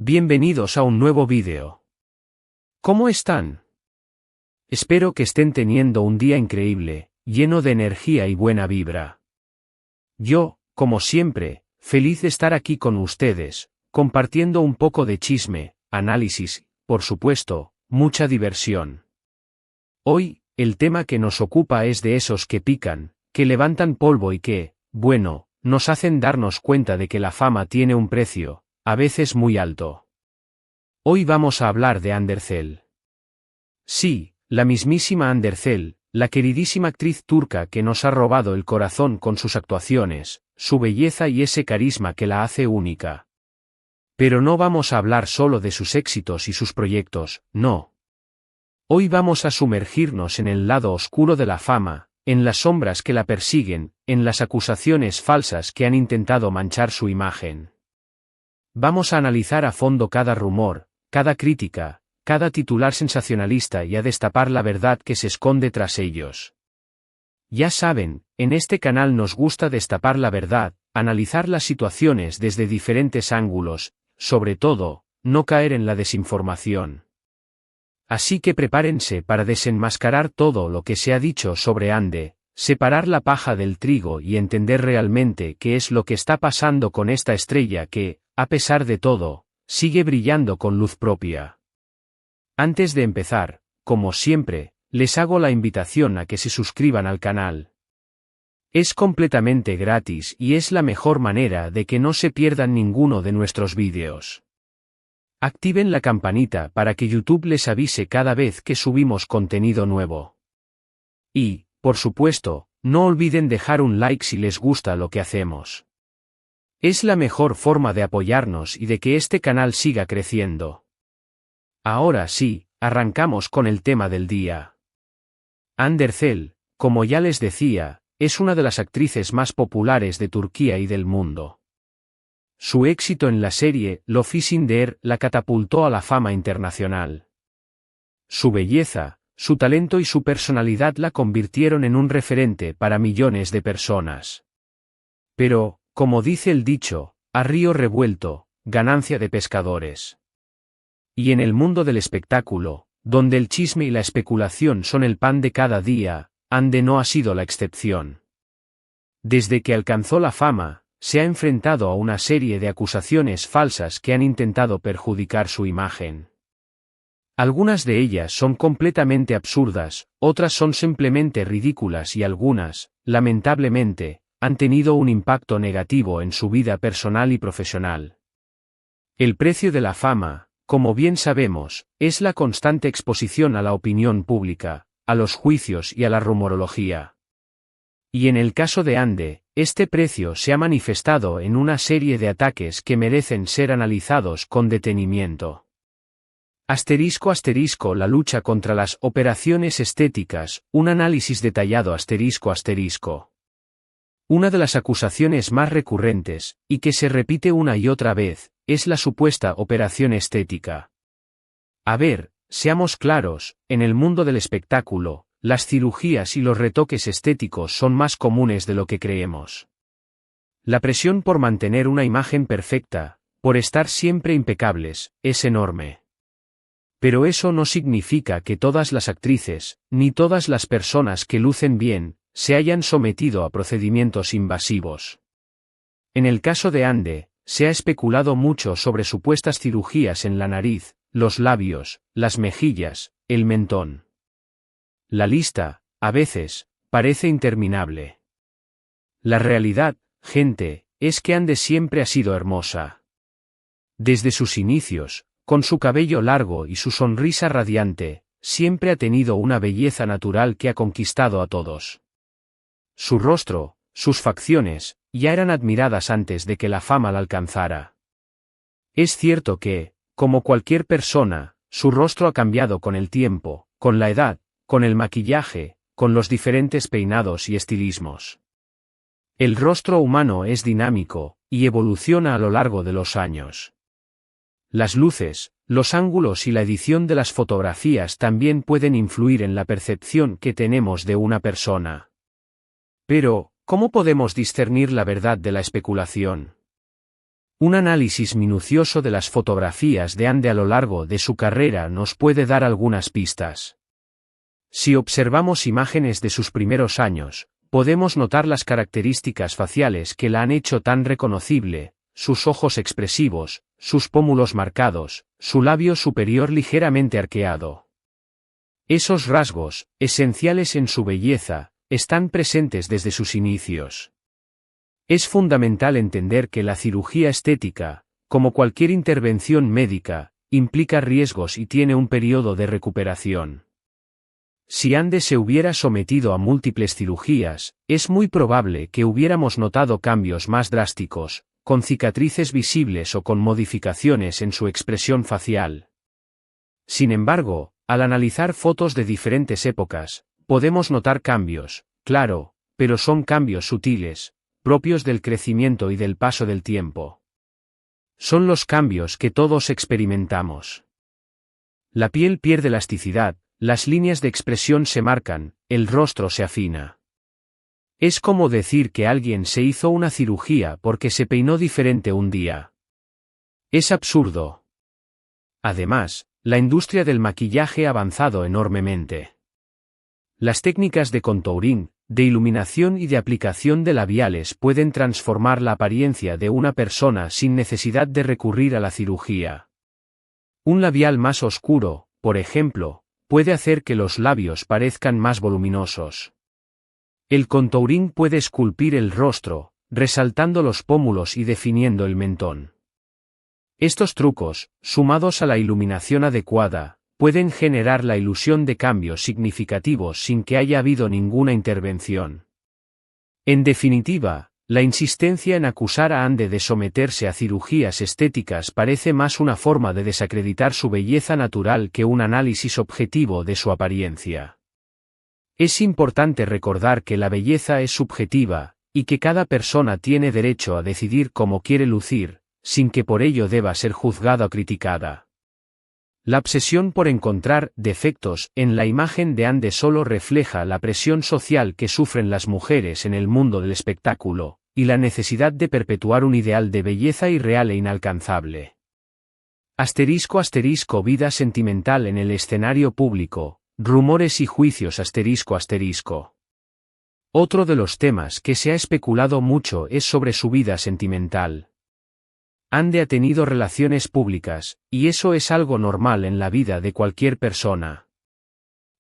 Bienvenidos a un nuevo vídeo. ¿Cómo están? Espero que estén teniendo un día increíble, lleno de energía y buena vibra. Yo, como siempre, feliz de estar aquí con ustedes, compartiendo un poco de chisme, análisis, por supuesto, mucha diversión. Hoy, el tema que nos ocupa es de esos que pican, que levantan polvo y que, bueno, nos hacen darnos cuenta de que la fama tiene un precio, a veces muy alto. Hoy vamos a hablar de Andercel. Sí, la mismísima Andercel, la queridísima actriz turca que nos ha robado el corazón con sus actuaciones, su belleza y ese carisma que la hace única. Pero no vamos a hablar solo de sus éxitos y sus proyectos, no. Hoy vamos a sumergirnos en el lado oscuro de la fama, en las sombras que la persiguen, en las acusaciones falsas que han intentado manchar su imagen. Vamos a analizar a fondo cada rumor, cada crítica, cada titular sensacionalista y a destapar la verdad que se esconde tras ellos. Ya saben, en este canal nos gusta destapar la verdad, analizar las situaciones desde diferentes ángulos, sobre todo, no caer en la desinformación. Así que prepárense para desenmascarar todo lo que se ha dicho sobre Ande, separar la paja del trigo y entender realmente qué es lo que está pasando con esta estrella que, a pesar de todo, sigue brillando con luz propia. Antes de empezar, como siempre, les hago la invitación a que se suscriban al canal. Es completamente gratis y es la mejor manera de que no se pierdan ninguno de nuestros vídeos. Activen la campanita para que YouTube les avise cada vez que subimos contenido nuevo. Y, por supuesto, no olviden dejar un like si les gusta lo que hacemos. Es la mejor forma de apoyarnos y de que este canal siga creciendo. Ahora sí, arrancamos con el tema del día. Andercel, como ya les decía, es una de las actrices más populares de Turquía y del mundo. Su éxito en la serie Love is in the Air la catapultó a la fama internacional. Su belleza, su talento y su personalidad la convirtieron en un referente para millones de personas. Pero, como dice el dicho, a río revuelto, ganancia de pescadores. Y en el mundo del espectáculo, donde el chisme y la especulación son el pan de cada día, Ande no ha sido la excepción. Desde que alcanzó la fama, se ha enfrentado a una serie de acusaciones falsas que han intentado perjudicar su imagen. Algunas de ellas son completamente absurdas, otras son simplemente ridículas y algunas, lamentablemente, han tenido un impacto negativo en su vida personal y profesional. El precio de la fama, como bien sabemos, es la constante exposición a la opinión pública, a los juicios y a la rumorología. Y en el caso de Ande, este precio se ha manifestado en una serie de ataques que merecen ser analizados con detenimiento. *** La lucha contra las operaciones estéticas, un análisis detallado ***. Una de las acusaciones más recurrentes, y que se repite una y otra vez, es la supuesta operación estética. A ver, seamos claros, en el mundo del espectáculo, las cirugías y los retoques estéticos son más comunes de lo que creemos. La presión por mantener una imagen perfecta, por estar siempre impecables, es enorme. Pero eso no significa que todas las actrices, ni todas las personas que lucen bien, se hayan sometido a procedimientos invasivos. En el caso de Ande, se ha especulado mucho sobre supuestas cirugías en la nariz, los labios, las mejillas, el mentón. La lista, a veces, parece interminable. La realidad, gente, es que Ande siempre ha sido hermosa. Desde sus inicios, con su cabello largo y su sonrisa radiante, siempre ha tenido una belleza natural que ha conquistado a todos. Su rostro, sus facciones, ya eran admiradas antes de que la fama la alcanzara. Es cierto que, como cualquier persona, su rostro ha cambiado con el tiempo, con la edad, con el maquillaje, con los diferentes peinados y estilismos. El rostro humano es dinámico, y evoluciona a lo largo de los años. Las luces, los ángulos y la edición de las fotografías también pueden influir en la percepción que tenemos de una persona. Pero, ¿cómo podemos discernir la verdad de la especulación? Un análisis minucioso de las fotografías de Ande a lo largo de su carrera nos puede dar algunas pistas. Si observamos imágenes de sus primeros años, podemos notar las características faciales que la han hecho tan reconocible: sus ojos expresivos, sus pómulos marcados, su labio superior ligeramente arqueado. Esos rasgos, esenciales en su belleza, están presentes desde sus inicios. Es fundamental entender que la cirugía estética, como cualquier intervención médica, implica riesgos y tiene un periodo de recuperación. Si Ande se hubiera sometido a múltiples cirugías, es muy probable que hubiéramos notado cambios más drásticos, con cicatrices visibles o con modificaciones en su expresión facial. Sin embargo, al analizar fotos de diferentes épocas, podemos notar cambios, claro, pero son cambios sutiles, propios del crecimiento y del paso del tiempo. Son los cambios que todos experimentamos. La piel pierde elasticidad, las líneas de expresión se marcan, el rostro se afina. Es como decir que alguien se hizo una cirugía porque se peinó diferente un día. Es absurdo. Además, la industria del maquillaje ha avanzado enormemente. Las técnicas de contouring, de iluminación y de aplicación de labiales pueden transformar la apariencia de una persona sin necesidad de recurrir a la cirugía. Un labial más oscuro, por ejemplo, puede hacer que los labios parezcan más voluminosos. El contouring puede esculpir el rostro, resaltando los pómulos y definiendo el mentón. Estos trucos, sumados a la iluminación adecuada, pueden generar la ilusión de cambios significativos sin que haya habido ninguna intervención. En definitiva, la insistencia en acusar a Ande de someterse a cirugías estéticas parece más una forma de desacreditar su belleza natural que un análisis objetivo de su apariencia. Es importante recordar que la belleza es subjetiva, y que cada persona tiene derecho a decidir cómo quiere lucir, sin que por ello deba ser juzgada o criticada. La obsesión por encontrar defectos en la imagen de Ande solo refleja la presión social que sufren las mujeres en el mundo del espectáculo, y la necesidad de perpetuar un ideal de belleza irreal e inalcanzable. *** Vida sentimental en el escenario público, rumores y juicios ***. Otro de los temas que se ha especulado mucho es sobre su vida sentimental. Ande ha tenido relaciones públicas, y eso es algo normal en la vida de cualquier persona.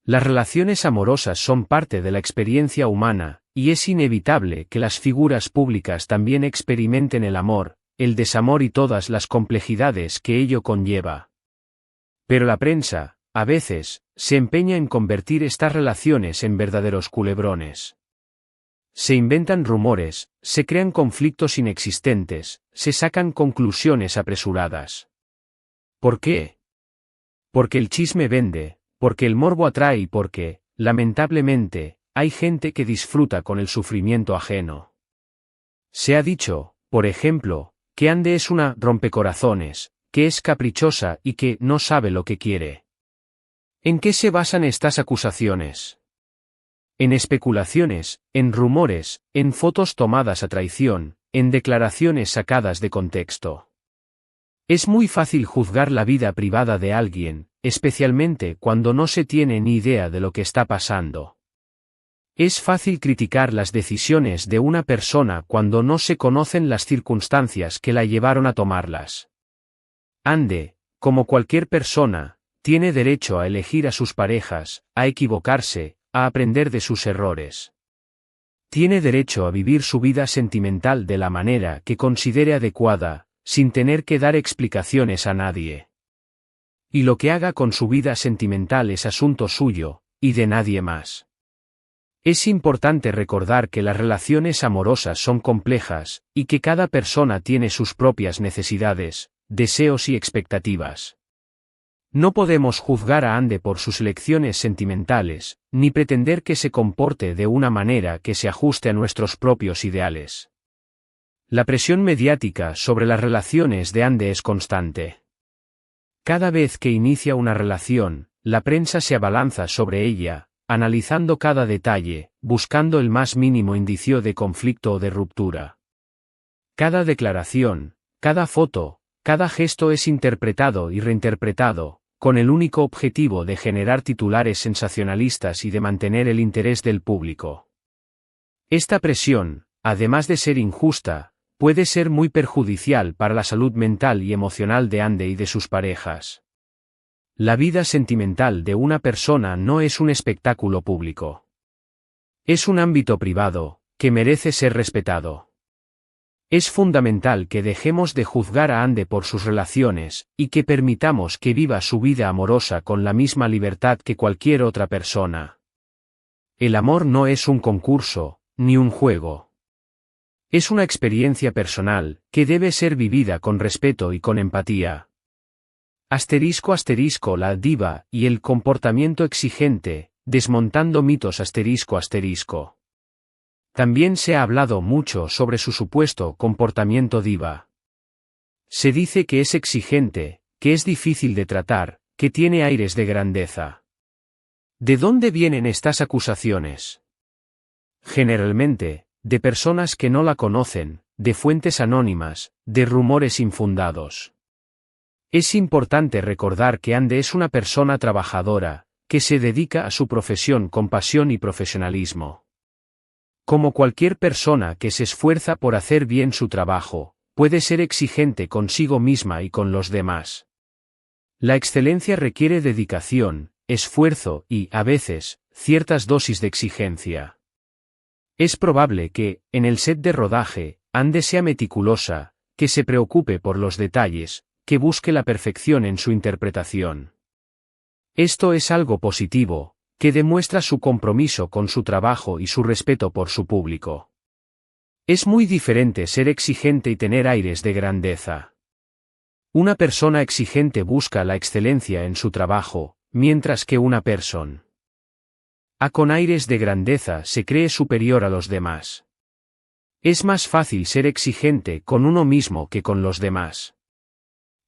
Las relaciones amorosas son parte de la experiencia humana, y es inevitable que las figuras públicas también experimenten el amor, el desamor y todas las complejidades que ello conlleva. Pero la prensa, a veces, se empeña en convertir estas relaciones en verdaderos culebrones. Se inventan rumores, se crean conflictos inexistentes, se sacan conclusiones apresuradas. ¿Por qué? Porque el chisme vende, porque el morbo atrae y porque, lamentablemente, hay gente que disfruta con el sufrimiento ajeno. Se ha dicho, por ejemplo, que Ande es una rompecorazones, que es caprichosa y que no sabe lo que quiere. ¿En qué se basan estas acusaciones? En especulaciones, en rumores, en fotos tomadas a traición, en declaraciones sacadas de contexto. Es muy fácil juzgar la vida privada de alguien, especialmente cuando no se tiene ni idea de lo que está pasando. Es fácil criticar las decisiones de una persona cuando no se conocen las circunstancias que la llevaron a tomarlas. Ande, como cualquier persona, tiene derecho a elegir a sus parejas, a equivocarse, a aprender de sus errores. Tiene derecho a vivir su vida sentimental de la manera que considere adecuada, sin tener que dar explicaciones a nadie. Y lo que haga con su vida sentimental es asunto suyo, y de nadie más. Es importante recordar que las relaciones amorosas son complejas, y que cada persona tiene sus propias necesidades, deseos y expectativas. No podemos juzgar a Ande por sus elecciones sentimentales, ni pretender que se comporte de una manera que se ajuste a nuestros propios ideales. La presión mediática sobre las relaciones de Ande es constante. Cada vez que inicia una relación, la prensa se abalanza sobre ella, analizando cada detalle, buscando el más mínimo indicio de conflicto o de ruptura. Cada declaración, Cada foto, cada gesto es interpretado y reinterpretado, con el único objetivo de generar titulares sensacionalistas y de mantener el interés del público. Esta presión, además de ser injusta, puede ser muy perjudicial para la salud mental y emocional de Ande y de sus parejas. La vida sentimental de una persona no es un espectáculo público. Es un ámbito privado, que merece ser respetado. Es fundamental que dejemos de juzgar a Ande por sus relaciones, y que permitamos que viva su vida amorosa con la misma libertad que cualquier otra persona. El amor no es un concurso, ni un juego. Es una experiencia personal, que debe ser vivida con respeto y con empatía. La diva y el comportamiento exigente, desmontando mitos ***. También se ha hablado mucho sobre su supuesto comportamiento diva. Se dice que es exigente, que es difícil de tratar, que tiene aires de grandeza. ¿De dónde vienen estas acusaciones? Generalmente, de personas que no la conocen, de fuentes anónimas, de rumores infundados. Es importante recordar que Ande es una persona trabajadora, que se dedica a su profesión con pasión y profesionalismo. Como cualquier persona que se esfuerza por hacer bien su trabajo, puede ser exigente consigo misma y con los demás. La excelencia requiere dedicación, esfuerzo y, a veces, ciertas dosis de exigencia. Es probable que, en el set de rodaje, Ande sea meticulosa, que se preocupe por los detalles, que busque la perfección en su interpretación. Esto es algo positivo, que demuestra su compromiso con su trabajo y su respeto por su público. Es muy diferente ser exigente y tener aires de grandeza. Una persona exigente busca la excelencia en su trabajo, mientras que una persona con aires de grandeza se cree superior a los demás. Es más fácil ser exigente con uno mismo que con los demás.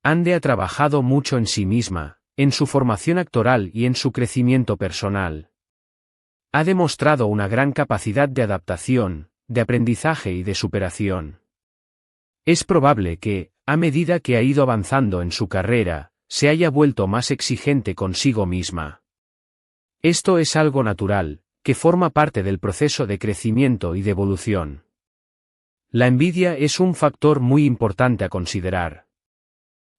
Ande ha trabajado mucho en sí misma, en su formación actoral y en su crecimiento personal. Ha demostrado una gran capacidad de adaptación, de aprendizaje y de superación. Es probable que, a medida que ha ido avanzando en su carrera, se haya vuelto más exigente consigo misma. Esto es algo natural, que forma parte del proceso de crecimiento y de evolución. La envidia es un factor muy importante a considerar.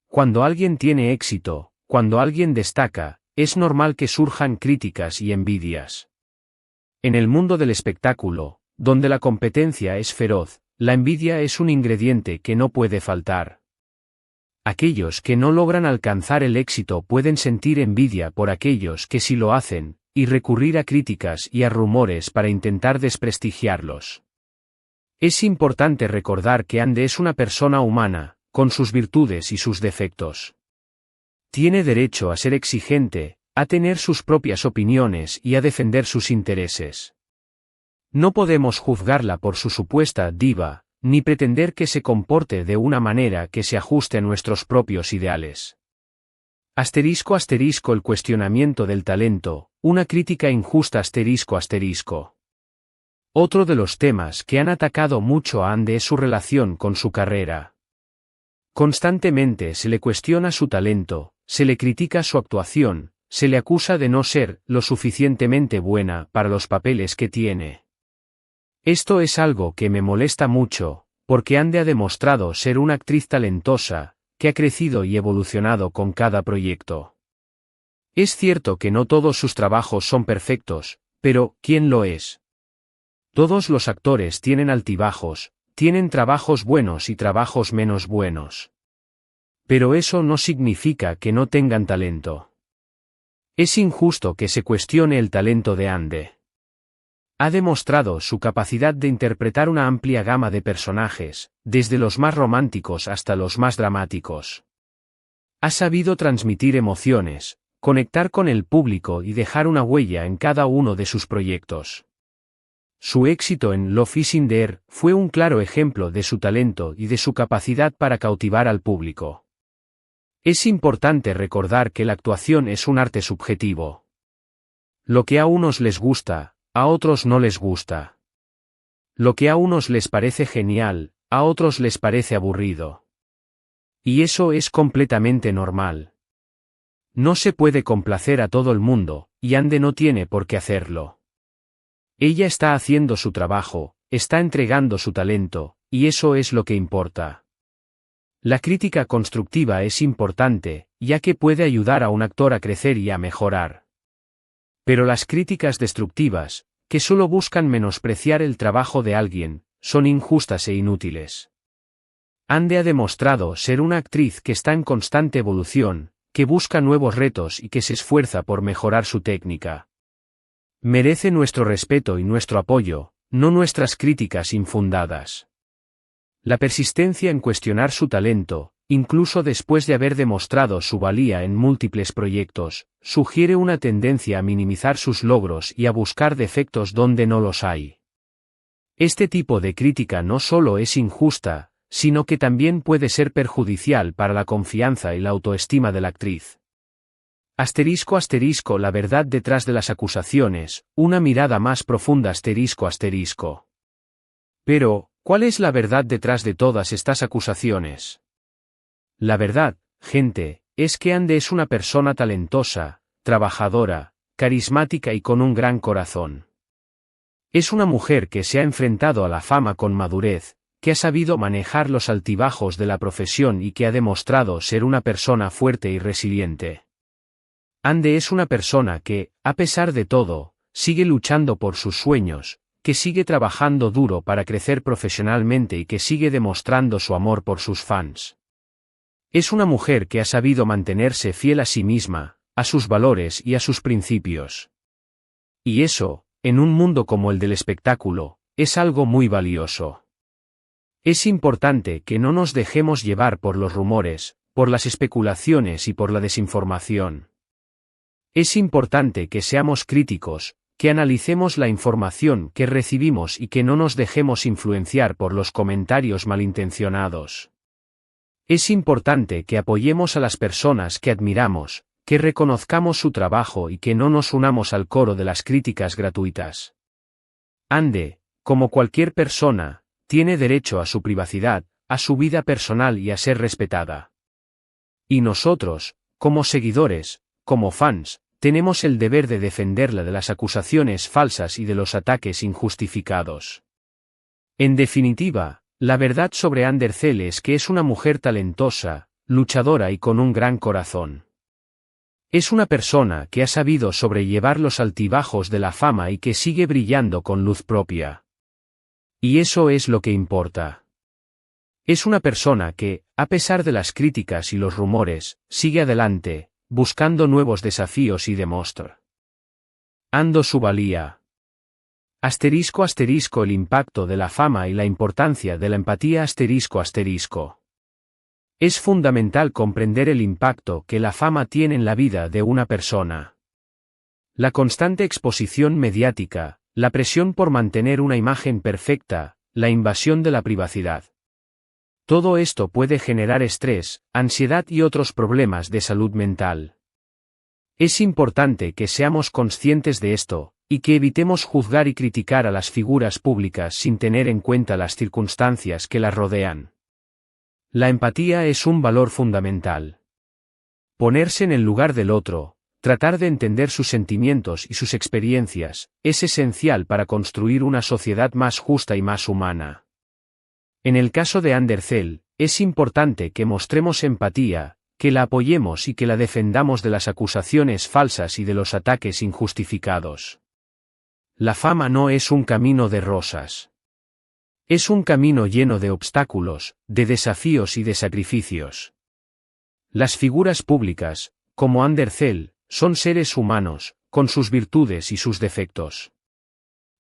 Cuando alguien tiene éxito, cuando alguien destaca, es normal que surjan críticas y envidias. En el mundo del espectáculo, donde la competencia es feroz, la envidia es un ingrediente que no puede faltar. Aquellos que no logran alcanzar el éxito pueden sentir envidia por aquellos que sí lo hacen, y recurrir a críticas y a rumores para intentar desprestigiarlos. Es importante recordar que Ande es una persona humana, con sus virtudes y sus defectos. Tiene derecho a ser exigente, a tener sus propias opiniones y a defender sus intereses. No podemos juzgarla por su supuesta diva, ni pretender que se comporte de una manera que se ajuste a nuestros propios ideales. El cuestionamiento del talento, una crítica injusta ***. Otro de los temas que han atacado mucho a Ande es su relación con su carrera. Constantemente se le cuestiona su talento, se le critica su actuación, se le acusa de no ser lo suficientemente buena para los papeles que tiene. Esto es algo que me molesta mucho, porque Ande ha demostrado ser una actriz talentosa, que ha crecido y evolucionado con cada proyecto. Es cierto que no todos sus trabajos son perfectos, pero ¿quién lo es? Todos los actores tienen altibajos, tienen trabajos buenos y trabajos menos buenos. Pero eso no significa que no tengan talento. Es injusto que se cuestione el talento de Ande. Ha demostrado su capacidad de interpretar una amplia gama de personajes, desde los más románticos hasta los más dramáticos. Ha sabido transmitir emociones, conectar con el público y dejar una huella en cada uno de sus proyectos. Su éxito en Love is in the Air fue un claro ejemplo de su talento y de su capacidad para cautivar al público. Es importante recordar que la actuación es un arte subjetivo. Lo que a unos les gusta, a otros no les gusta. Lo que a unos les parece genial, a otros les parece aburrido. Y eso es completamente normal. No se puede complacer a todo el mundo, y Ande no tiene por qué hacerlo. Ella está haciendo su trabajo, está entregando su talento, y eso es lo que importa. La crítica constructiva es importante, ya que puede ayudar a un actor a crecer y a mejorar. Pero las críticas destructivas, que solo buscan menospreciar el trabajo de alguien, son injustas e inútiles. Ande ha demostrado ser una actriz que está en constante evolución, que busca nuevos retos y que se esfuerza por mejorar su técnica. Merece nuestro respeto y nuestro apoyo, no nuestras críticas infundadas. La persistencia en cuestionar su talento, incluso después de haber demostrado su valía en múltiples proyectos, sugiere una tendencia a minimizar sus logros y a buscar defectos donde no los hay. Este tipo de crítica no solo es injusta, sino que también puede ser perjudicial para la confianza y la autoestima de la actriz. *** La verdad detrás de las acusaciones, una mirada más profunda ***. Pero, ¿cuál es la verdad detrás de todas estas acusaciones? La verdad, gente, es que Ande es una persona talentosa, trabajadora, carismática y con un gran corazón. Es una mujer que se ha enfrentado a la fama con madurez, que ha sabido manejar los altibajos de la profesión y que ha demostrado ser una persona fuerte y resiliente. Ande es una persona que, a pesar de todo, sigue luchando por sus sueños, que sigue trabajando duro para crecer profesionalmente y que sigue demostrando su amor por sus fans. Es una mujer que ha sabido mantenerse fiel a sí misma, a sus valores y a sus principios. Y eso, en un mundo como el del espectáculo, es algo muy valioso. Es importante que no nos dejemos llevar por los rumores, por las especulaciones y por la desinformación. Es importante que seamos críticos, que analicemos la información que recibimos y que no nos dejemos influenciar por los comentarios malintencionados. Es importante que apoyemos a las personas que admiramos, que reconozcamos su trabajo y que no nos unamos al coro de las críticas gratuitas. Ande, como cualquier persona, tiene derecho a su privacidad, a su vida personal y a ser respetada. Y nosotros, como seguidores, como fans, tenemos el deber de defenderla de las acusaciones falsas y de los ataques injustificados. En definitiva, la verdad sobre Andercel es que es una mujer talentosa, luchadora y con un gran corazón. Es una persona que ha sabido sobrellevar los altibajos de la fama y que sigue brillando con luz propia. Y eso es lo que importa. Es una persona que, a pesar de las críticas y los rumores, sigue adelante, buscando nuevos desafíos y demuestra su valía. *** El impacto de la fama y la importancia de la empatía ***. Es fundamental comprender el impacto que la fama tiene en la vida de una persona. La constante exposición mediática, la presión por mantener una imagen perfecta, la invasión de la privacidad. Todo esto puede generar estrés, ansiedad y otros problemas de salud mental. Es importante que seamos conscientes de esto, y que evitemos juzgar y criticar a las figuras públicas sin tener en cuenta las circunstancias que las rodean. La empatía es un valor fundamental. Ponerse en el lugar del otro, tratar de entender sus sentimientos y sus experiencias, es esencial para construir una sociedad más justa y más humana. En el caso de Andercel, es importante que mostremos empatía, que la apoyemos y que la defendamos de las acusaciones falsas y de los ataques injustificados. La fama no es un camino de rosas. Es un camino lleno de obstáculos, de desafíos y de sacrificios. Las figuras públicas, como Andercel, son seres humanos, con sus virtudes y sus defectos.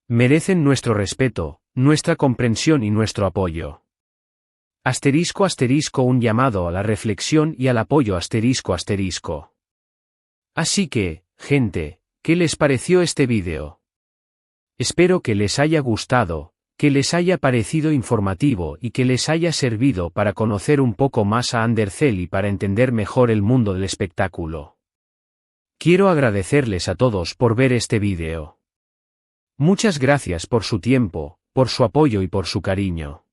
Merecen nuestro respeto, nuestra comprensión y nuestro apoyo. Un llamado a la reflexión y al apoyo ***. Así que, gente, ¿qué les pareció este vídeo? Espero que les haya gustado, que les haya parecido informativo y que les haya servido para conocer un poco más a Andercel y para entender mejor el mundo del espectáculo. Quiero agradecerles a todos por ver este vídeo. Muchas gracias por su tiempo, por su apoyo y por su cariño.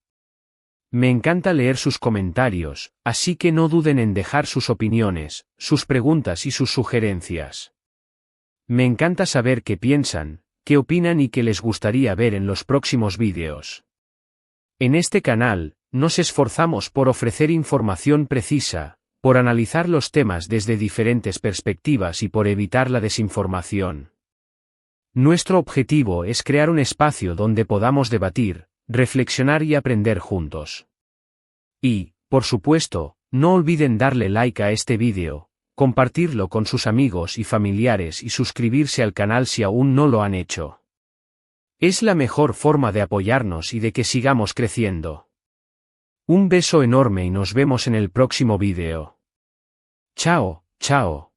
Me encanta leer sus comentarios, así que no duden en dejar sus opiniones, sus preguntas y sus sugerencias. Me encanta saber qué piensan, qué opinan y qué les gustaría ver en los próximos vídeos. En este canal, nos esforzamos por ofrecer información precisa, por analizar los temas desde diferentes perspectivas y por evitar la desinformación. Nuestro objetivo es crear un espacio donde podamos debatir, reflexionar y aprender juntos. Y, por supuesto, no olviden darle like a este vídeo, compartirlo con sus amigos y familiares y suscribirse al canal si aún no lo han hecho. Es la mejor forma de apoyarnos y de que sigamos creciendo. Un beso enorme y nos vemos en el próximo vídeo. Chao, chao.